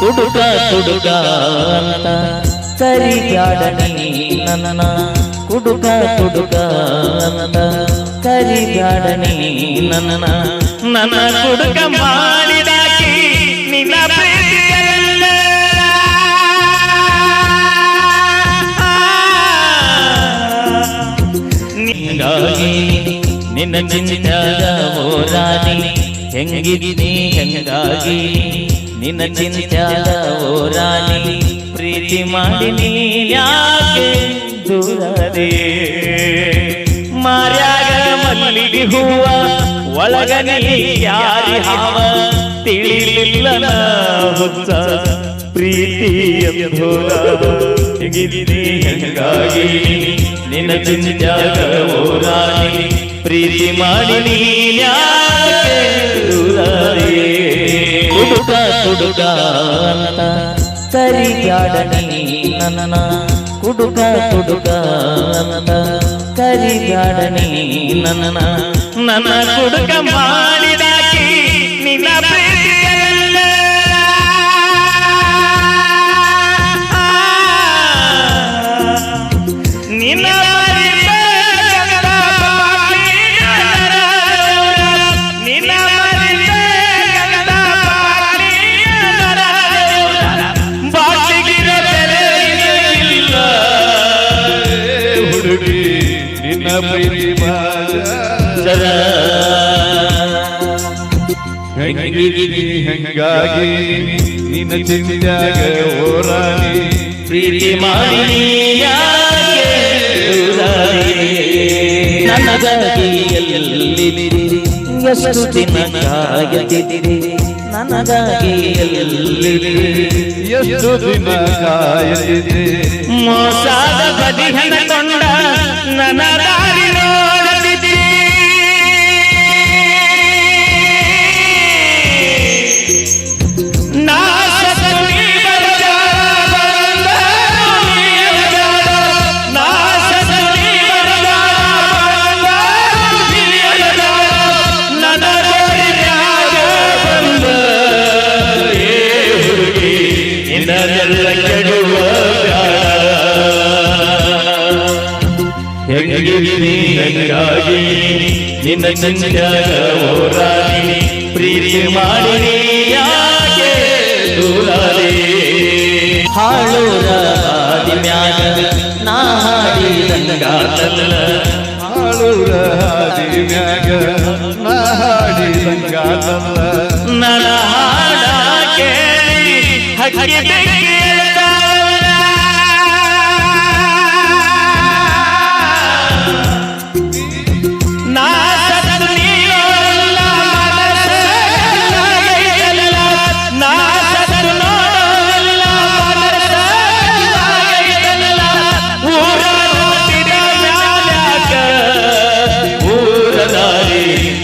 ಹುಡುಗ ಹುಡುಗ ಅಂತ ಕರಿಬ್ಯಾಡನಿ ನನ್ನ ಹುಡುಗ ಹುಡುಗ ಅಂತ ಕರಿಬ್ಯಾಡನಿ ನನ್ನ ನನ್ನ ಹುಡುಗ ಮಾಡಿದಾಕಿ ನಿನ್ನ ಪ್ರೀತಿಯಲ್ಲ ನಿಂಗಾಗಿ ನಿನ್ನ ಚಿಂತ್ಯಾದ ಓರಾಣಿ ಹೆಂಗಿದ್ದೀನಿ ಹೆಂಗಾಗಿ ನಿನ್ನ ಚಿಂತ್ಯಾದ ಓರಾಣಿ ಪ್ರೀತಿ ಮಾಡಿ ನೀನ್ಯಾಕೆ ದೂರದೆ ಮಾರ್ಯಾಗ ಮಲ್ಲಿಗೆ ಹೂವ ಒಳಗ ನೀ ಯಾರಿ ಹಾವ ತಿಳಿಲಿಲ್ಲ ಹುಚ್ಚ ಪ್ರೀತಿಯ ಧೂರ ಹೆಂಗಿದ್ದೀನಿ ಹೆಂಗಾಗಿ ನಿನ್ನ ಚಿಂತ್ಯಾದ ಓರಾಣಿ ಪ್ರೀತಿ ಮಾಡಿ ನೀನ್ಯಾಕೆ ದೂರದೆ ಹುಡುಗ ಹುಡುಗ ಅಂತ ಕರಿಬ್ಯಾಡನಿ ನನ್ನ ಹುಡುಗ ಹುಡುಗ ಅಂತ ಕರಿಬ್ಯಾಡನಿ ನನ್ನ ನನ್ನ ಹುಡುಗ ಮಾಡಿದಾಕಿ ನಿನ್ನ ಪ್ರೀತಿಯಲ್ಲ ನಿನ್ನ ಹೆಂಗಿದ್ದೀನಿ ಹೆಂಗಾಗಿ ನಿನ್ನ ಚಿಂತ್ಯಾಗ ಓರಾಣಿ ಪ್ರೀತಿ ಮಾಡಿ ನನಗಾಗಿ ಎಲ್ಲಿದ್ದೀರಿ ಎಷ್ಟು ದಿನ ಕಾಯದಿದ್ದೀರಿ ನನಗಾಗಿ ಎಲ್ಲಿದ್ದೀರಿ ಎಷ್ಟು ದಿನ ಕಾಯದಿದೆ ಮೋಸದ ಬದಿಹನ ಕೊಂಡ ನನ್ನ ದಾರಿ ನೋಡದಿದ್ದೀರಿ ಹೆಂಗಿದ್ದೀನಿ ಹೆಂಗಾಗಿ ನಿನ್ನ ಚಿಂತ್ಯಾಗ ಓರಾಣಿ ಪ್ರೀತಿ ಮಾಡಿ ಯಾಕೆ ದೂರದೆ ಹಾಳೂರ ಹಾದಿ ಮ್ಯಾಗ ನಾ ಹಾಡಿದಂಗಾತಲ್ಲ ಹಾಳೂರ ಹಾದಿ ಮ್ಯಾಗ ನಾ ಹಾಡಿದಂಗಾತಲ್ಲ ನನ್ನ ಹಾಡ ಕೇಳಿ ಹಕ್ಕಿ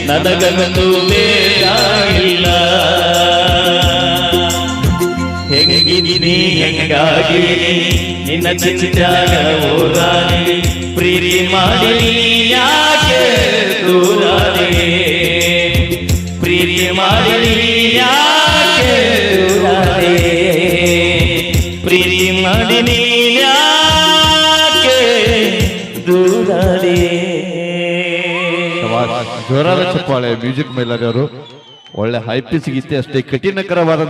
ನನಗಂತೂ ಬೇಕಾಗಿಲ್ಲ ಹೆಂಗಿದ್ದೀನಿ ಹೆಂಗಾಗಿ ನಿನ್ನ ಚಿಂತ್ಯಾಗ ಓರಾಣಿ ಪ್ರೀತಿ ಮಾಡಿ ಯಾಕೆ ದೂರದೆ ಪ್ರೀತಿ ಮಾಡಿ ಯಾಕೆ ದೂರದೆ ಪ್ರೀತಿ ಮಾಡಿ ಯಾಕೆ ದೂರದೆ ಜೋರಾದ ಚಪ್ಪಾಳೆ ಮ್ಯೂಸಿಕ್ ಮೇಲಾರವರು ಒಳ್ಳೆ ಹೈ ಪಿಚ್ ಗೀತೆ ಅಷ್ಟೇ ಕಠಿಣಕರವಾದ